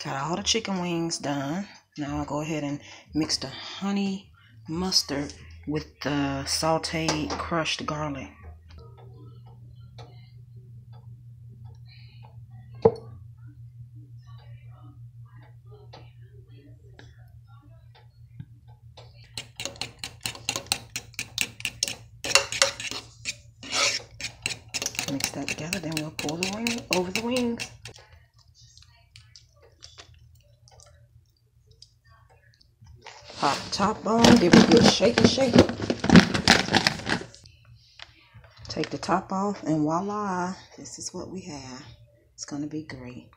Got all the chicken wings done. Now I'll go ahead and mix the honey mustard with the sauteed crushed garlic. Mix that together, then we'll pour the wing over the wings. Pop the top on, give it a good shake. Take the top off, and voila, this is what we have. It's gonna be great.